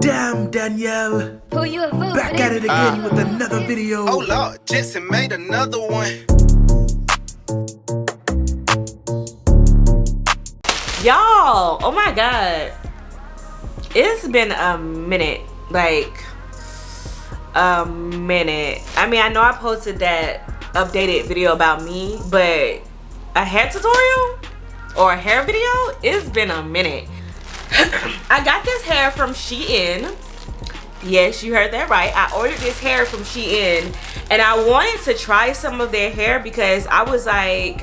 Damn, Danielle. Who you a fool Back at it again with another video. Oh Lord, Jensen made another one. Y'all, oh my god, it's been a minute, like a minute. I mean, I know I posted that updated video about me, but a hair tutorial or a hair video, it's been a minute. I got this hair from Shein. Yes, you heard that right. I ordered this hair from Shein and I wanted to try some of their hair because I was like,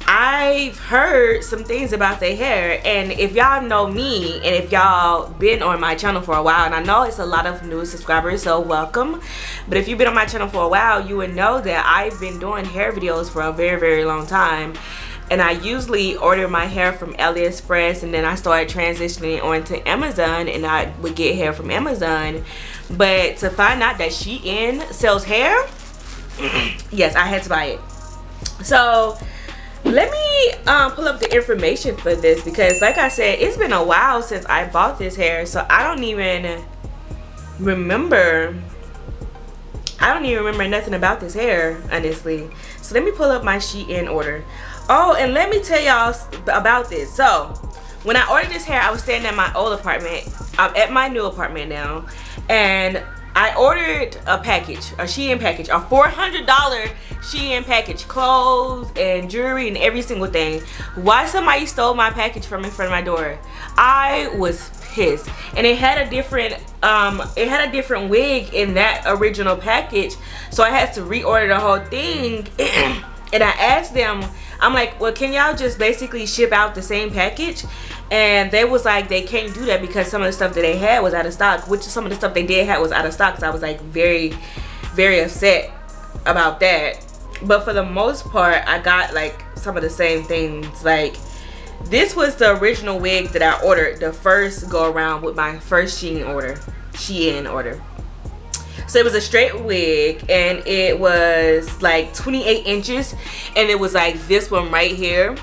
I've heard some things about their hair, and if y'all know me and if y'all been on my channel for a while, and I know it's a lot of new subscribers, so welcome, but if you've been on my channel for a while, you would know that I've been doing hair videos for a very long time. And I usually order my hair from AliExpress, and then I started transitioning onto Amazon, and I would get hair from Amazon. But to find out that Shein sells hair, yes, I had to buy it. So let me pull up the information for this, because like I said, it's been a while since I bought this hair, so I don't even remember nothing about this hair, honestly. So let me pull up my Shein order. Oh, and let me tell y'all about this. So when I ordered this hair, I was staying at my old apartment. I'm at my new apartment now, and I ordered a package, a Shein package, a $400 Shein package, clothes and jewelry and every single thing. Why somebody stole my package from in front of my door? I was pissed. And it had a different wig in that original package, so I had to reorder the whole thing. And I asked them, I'm like, well, can y'all just basically ship out the same package? And they was like, they can't do that because some of the stuff that they had was out of stock, which some of the stuff they did have was out of stock. So I was like very upset about that. But for the most part, I got like some of the same things. Like, this was the original wig that I ordered the first go around with my first Shein order. So it was a straight wig, and it was like 28 inches, and it was like this one right here.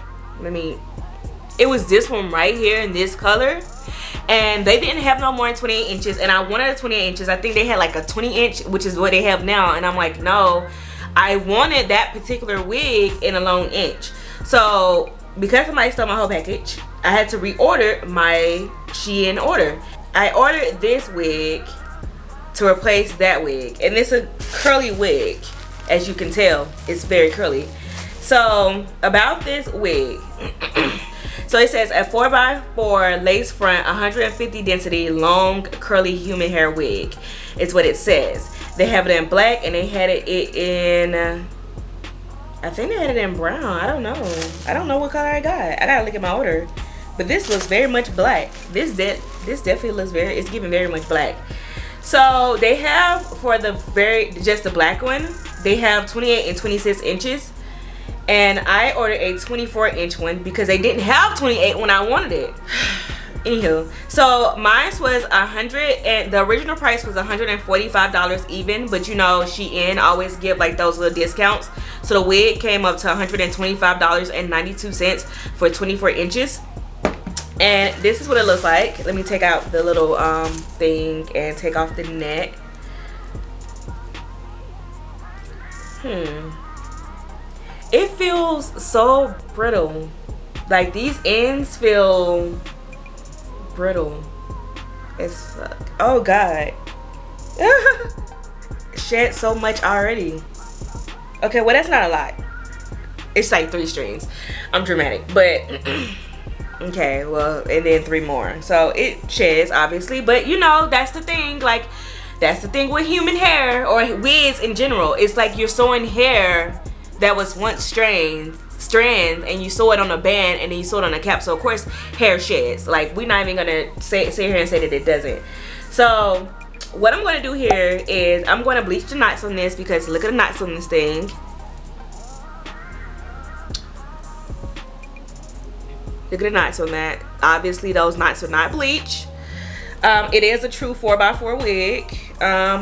It was this one right here in this color, and they didn't have no more than 28 inches, and I wanted a 28 inches. I think they had like a 20 inch, which is what they have now, and I'm like, no, I wanted that particular wig in a long inch. So because somebody stole my whole package, I had to reorder my Shein order. I ordered this wig to replace that wig, and it's a curly wig, as you can tell. It's very curly. So about this wig, so it says a 4x4 lace front, 150 density, long curly human hair wig. It's what it says. They have it in black, and they had it in I think they had it in brown. I don't know what color I got. I gotta look at my order, but this looks very much black. This definitely looks it's giving very much black. So they have, for the just the black one, they have 28 and 26 inches, and I ordered a 24-inch one because they didn't have 28 when I wanted it. Anywho, so mine was 100, and the original price was $145 even, but you know, Shein always give like those little discounts, so the wig came up to $125.92 for 24 inches. And this is what it looks like. Let me take out the little thing and take off the net. It feels so brittle. Like, these ends feel brittle as fuck. Oh god. Shed so much already. Okay, well, that's not a lot. It's like 3 strings. I'm dramatic, but okay, well, and then 3 more. So it sheds, obviously, but you know, that's the thing. Like, that's the thing with human hair or wigs in general. It's like you're sewing hair that was once strands, and you sew it on a band, and then you sew it on a cap. So of course, hair sheds. Like, we're not even gonna sit here and say that it doesn't. So what I'm gonna do here is I'm gonna bleach the knots on this, because look at the knots on this thing. Look at the knots on that. Obviously, those knots are not bleach. It is a true 4x4 wig.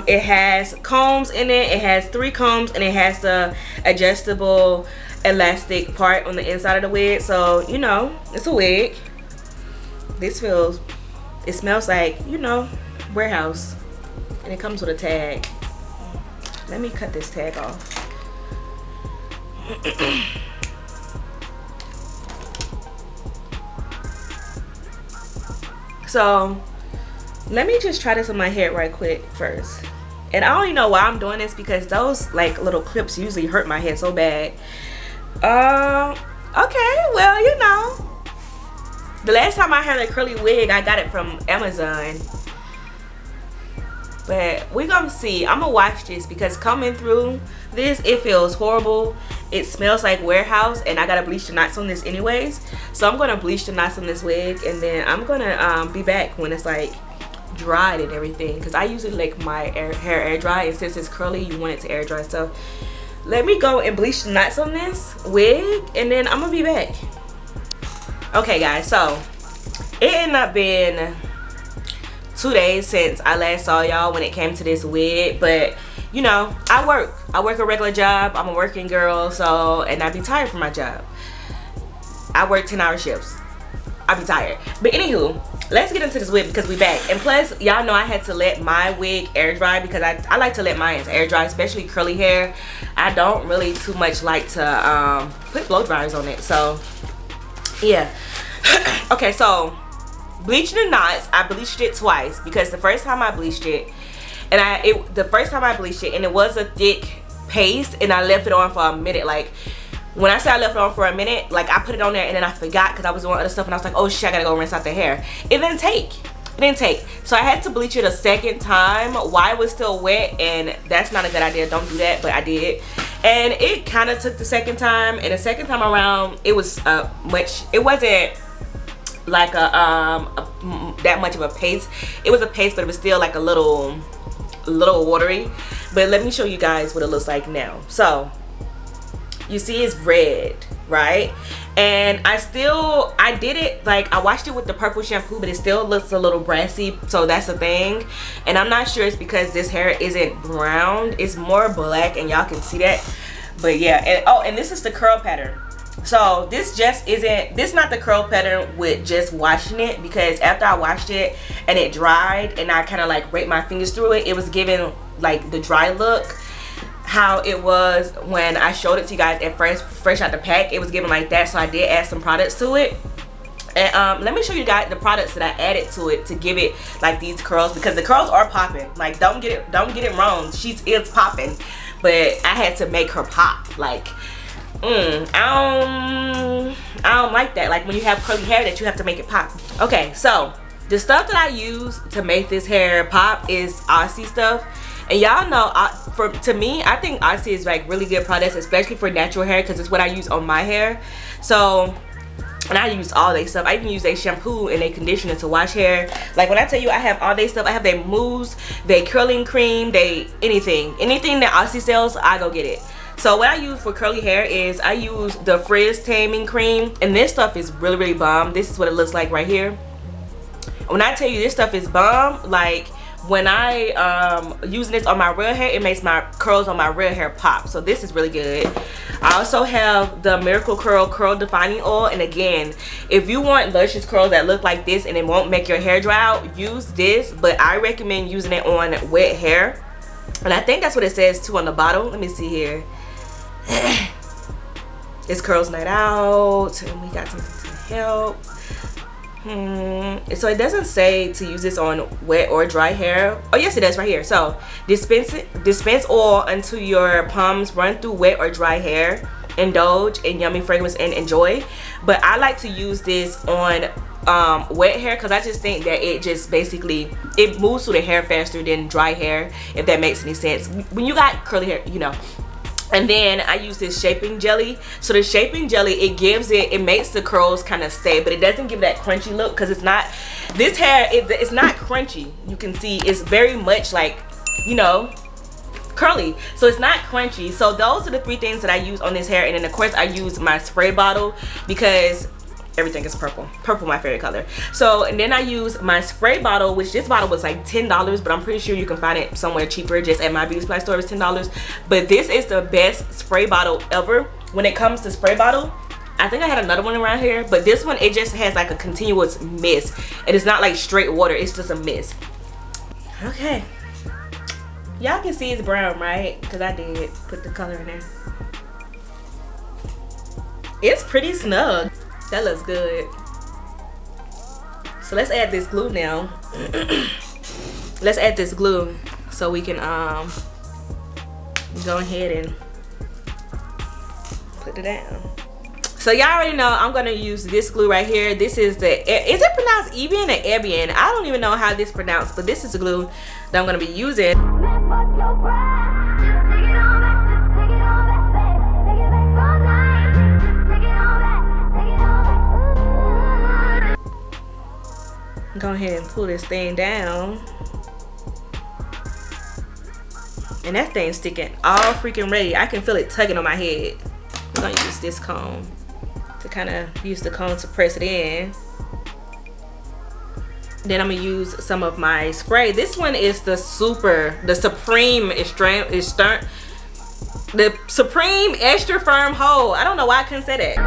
It has combs in it. It has 3 combs, and it has the adjustable elastic part on the inside of the wig. So, you know, it's a wig. This feels It smells like, you know, warehouse. And it comes with a tag. Let me cut this tag off. So let me just try this on my head right quick first. And I don't even know why I'm doing this, because those like little clips usually hurt my head so bad. Okay, well, you know, the last time I had a curly wig, I got it from Amazon. But we're gonna see. I'm gonna watch this, because coming through this, it feels horrible. It smells like warehouse, and I gotta bleach the knots on this anyways. So I'm gonna bleach the knots on this wig, and then I'm gonna be back when it's like dried and everything, because I usually like my hair air dry, and since it's curly, you want it to air dry. So let me go and bleach the knots on this wig, and then I'm gonna be back. Okay guys, so it ended up being 2 days since I last saw y'all when it came to this wig, but you know, I work a regular job. I'm a working girl, so, and I be tired from my job. I work 10-hour shifts. I be tired. But anywho, let's get into this wig, because we back. And plus, y'all know I had to let my wig air dry, because I like to let mine air dry, especially curly hair. I don't really too much like to put blow dryers on it. So yeah. Okay, so bleaching the knots, I bleached it twice, because the first time I bleached it, and the first time I bleached it, and it was a thick paste, and I left it on for a minute. Like, when I say I left it on for a minute, like, I put it on there and then I forgot, because I was doing other stuff, and I was like, oh shit, I gotta go rinse out the hair. It didn't take. So I had to bleach it a second time while it was still wet, and that's not a good idea. Don't do that, but I did. And it kind of took the second time, and the second time around, it was it wasn't like that much of a paste. It was a paste, but it was still like a little watery. But let me show you guys what it looks like now. So you see it's red, right? And I did it, like, I washed it with the purple shampoo, but it still looks a little brassy, so that's the thing. And I'm not sure it's because this hair isn't brown, it's more black, and y'all can see that. But yeah, and oh, and this is the curl pattern. So this not the curl pattern with just washing it, because after I washed it and it dried and I kind of like raked my fingers through it, it was giving like the dry look how it was when I showed it to you guys at first, fresh out the pack. It was giving like that, so I did add some products to it. And let me show you guys the products that I added to it to give it like these curls, because the curls are popping. Like, don't get it wrong, she is popping, but I had to make her pop. Like, I don't like that. Like, when you have curly hair, that you have to make it pop. Okay, so the stuff that I use to make this hair pop is Aussie stuff. And y'all know, to me, I think Aussie is like really good products, especially for natural hair, because it's what I use on my hair. So, and I use all their stuff. I even use their shampoo and their conditioner to wash hair. Like, when I tell you I have all their stuff, I have their mousse, their curling cream, anything that Aussie sells, I go get it. So what I use for curly hair is I use the frizz taming cream, and this stuff is really, really bomb. This is what it looks like right here. When I tell you this stuff is bomb, like, when I using this on my real hair, it makes my curls on my real hair pop. So this is really good. I also have the Miracle Curl Defining Oil, and again, if you want luscious curls that look like this and it won't make your hair dry out, use this. But I recommend using it on wet hair, and I think that's what it says too on the bottle. Let me see here. It's Curls Night Out, and we got something to help. So it doesn't say to use this on wet or dry hair. Oh yes, it does right here. So dispense oil until your palms, run through wet or dry hair, indulge in yummy fragrance and enjoy. But I like to use this on wet hair, because I just think that it just basically, it moves through the hair faster than dry hair, if that makes any sense. When you got curly hair, you know. And then I use this shaping jelly. So the shaping jelly, it makes the curls kind of stay, but it doesn't give that crunchy look, because it's not, this hair, it's not crunchy. You can see it's very much like, you know, curly, so it's not crunchy. So those are the 3 things that I use on this hair. And then of course I use my spray bottle, because everything is purple, my favorite color. So, and then I use my spray bottle, which this bottle was like $10, but I'm pretty sure you can find it somewhere cheaper. Just at my beauty supply store, it's $10. But this is the best spray bottle ever. When it comes to spray bottle, I think I had another one around here, but this one, it just has like a continuous mist. It is not like straight water, it's just a mist. Okay. Y'all can see it's brown, right? Because I did put the color in there. It's pretty snug. That looks good. So let's add this glue now. Let's add this glue so we can go ahead and put it down. So y'all already know I'm gonna use this glue right here. This is the, is it pronounced Evian or Evian? I don't even know how this is pronounced, but this is the glue that I'm gonna be using. Go ahead and pull this thing down. And that thing's sticking all freaking ready. I can feel it tugging on my head. I'm gonna use this comb to kind of use the comb to press it in. Then I'm gonna use some of my spray. This one is the Supreme Extra Firm Hold. I don't know why I couldn't say that.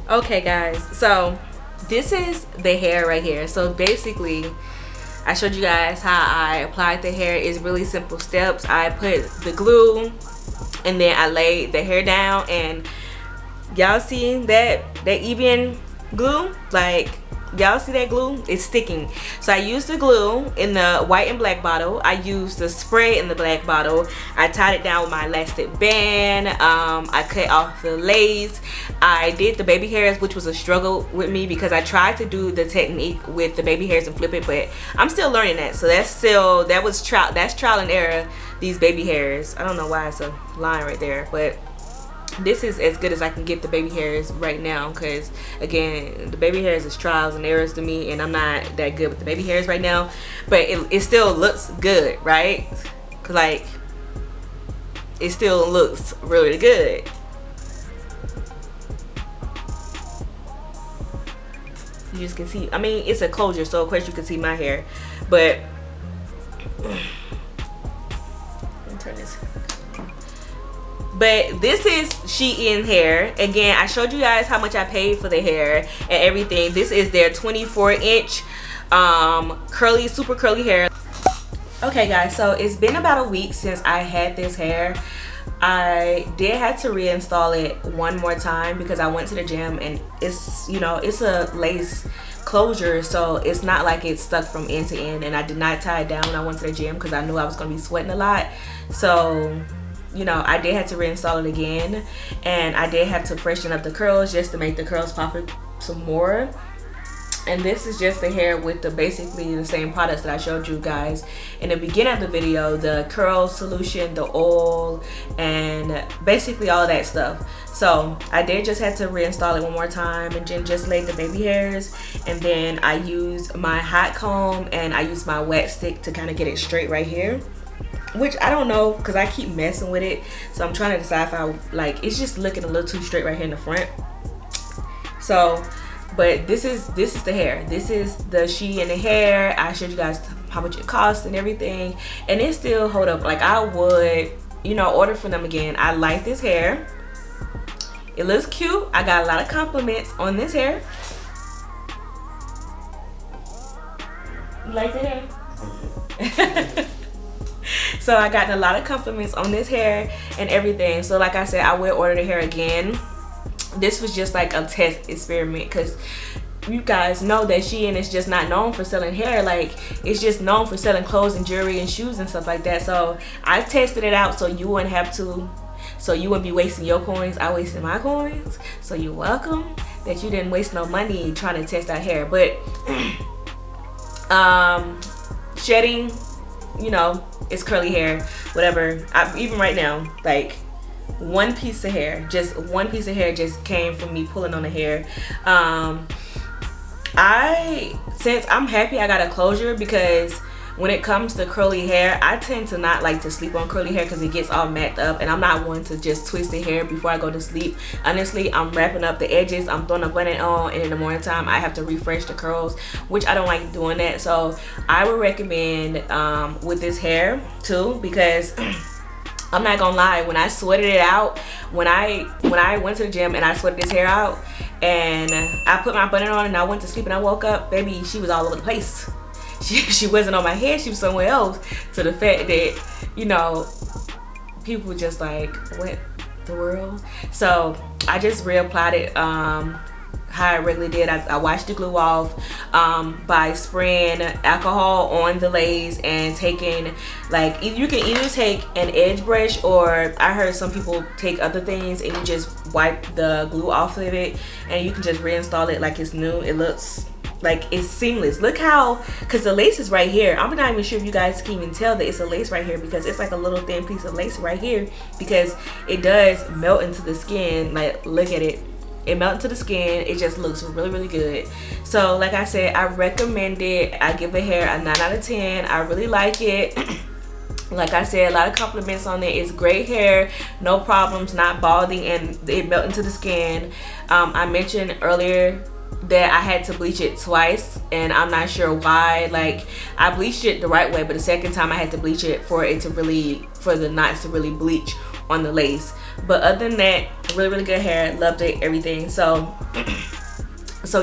Okay guys, so this is the hair right here. So basically I showed you guys how I applied the hair. It's really simple steps. I put the glue and then I laid the hair down, and y'all see that Evian glue? Like, y'all see that glue? It's sticking. So I used the glue in the white and black bottle. I used the spray in the black bottle. I tied it down with my elastic band. I cut off the lace. I did the baby hairs, which was a struggle with me because I tried to do the technique with the baby hairs and flip it, but I'm still learning that. So that's trial and error, these baby hairs. I don't know why it's a line right there, but this is as good as I can get the baby hairs right now, because again, the baby hairs is trials and errors to me, and I'm not that good with the baby hairs right now, but it still looks good, right? Cause like, it still looks really good. You just can see, I mean, it's a closure, so of course you can see my hair, but let me turn this. But this is Shein hair. Again, I showed you guys how much I paid for the hair and everything. This is their 24-inch curly, super curly hair. Okay guys, so it's been about a week since I had this hair. I did have to reinstall it one more time because I went to the gym, and it's, you know, it's a lace closure, so it's not like it's stuck from end to end, and I did not tie it down when I went to the gym because I knew I was going to be sweating a lot. So, you know, I did have to reinstall it again, and I did have to freshen up the curls just to make the curls pop it some more. And this is just the hair with basically the same products that I showed you guys in the beginning of the video, the curl solution, the oil, and basically all that stuff. So I did just have to reinstall it one more time, and then just laid the baby hairs, and then I used my hot comb and I used my wet stick to kind of get it straight right here, which I don't know because I keep messing with it, so I'm trying to decide if I like, it's just looking a little too straight right here in the front. So, but this is the hair. This is the Shein hair. I showed you guys how much it costs and everything, and it still hold up. Like, I would, you know, order from them again. I like this hair. It looks cute. I got a lot of compliments on this hair. You like the hair? So I got a lot of compliments on this hair and everything. So like I said, I will order the hair again. This was just like a test experiment, because you guys know that Shein is just not known for selling hair. Like, it's just known for selling clothes and jewelry and shoes and stuff like that. So I tested it out so you wouldn't have to. so you wouldn't be wasting your coins. I wasted my coins, so you're welcome that you didn't waste no money trying to test out hair. But shedding, you know, it's curly hair, whatever. Even right now, like one piece of hair just came from me pulling on the hair. Since I'm happy I got a closure, because when it comes to curly hair, I tend to not like to sleep on curly hair because it gets all macked up, and I'm not one to just twist the hair before I go to sleep. Honestly, I'm wrapping up the edges, I'm throwing a bun on, and in the morning time I have to refresh the curls, which I don't like doing that. So I would recommend with this hair too, because I'm not gonna lie, when I sweated it out, when I went to the gym and I sweated this hair out and I put my bun on and I went to sleep and I woke up, baby, she was all over the place. She wasn't on my head, she was somewhere else, to the fact that, you know, people were just like, what the world? So I just reapplied it how I regularly did. I washed the glue off by spraying alcohol on the lace and taking, like, you can either take an edge brush, or I heard some people take other things and you just wipe the glue off of it and you can just reinstall it like it's new. It looks like it's seamless. Look how, because the lace is right here. I'm not even sure if you guys can even tell that it's a lace right here, because it's like a little thin piece of lace right here, because it does melt into the skin. Like, look at it. It melts into the skin. It just looks really, really good. So like I said, I recommend it. I give the hair a 9 out of 10. I really like it. Like I said, a lot of compliments on it. It's great hair, no problems, not balding, and it melts into the skin. I mentioned earlier that I had to bleach it twice, and I'm not sure why. Like, I bleached it the right way, but the second time I had to bleach it for the knots to really bleach on the lace. But other than that, really, really good hair. Loved it, everything. So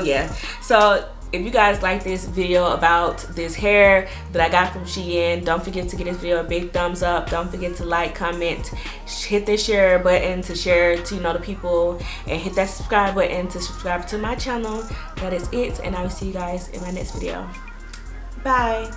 yeah. So if you guys like this video about this hair that I got from Shein, don't forget to give this video a big thumbs up. Don't forget to like, comment, hit the share button to share to, you know, the people, and hit that subscribe button to subscribe to my channel. That is it, and I will see you guys in my next video. Bye.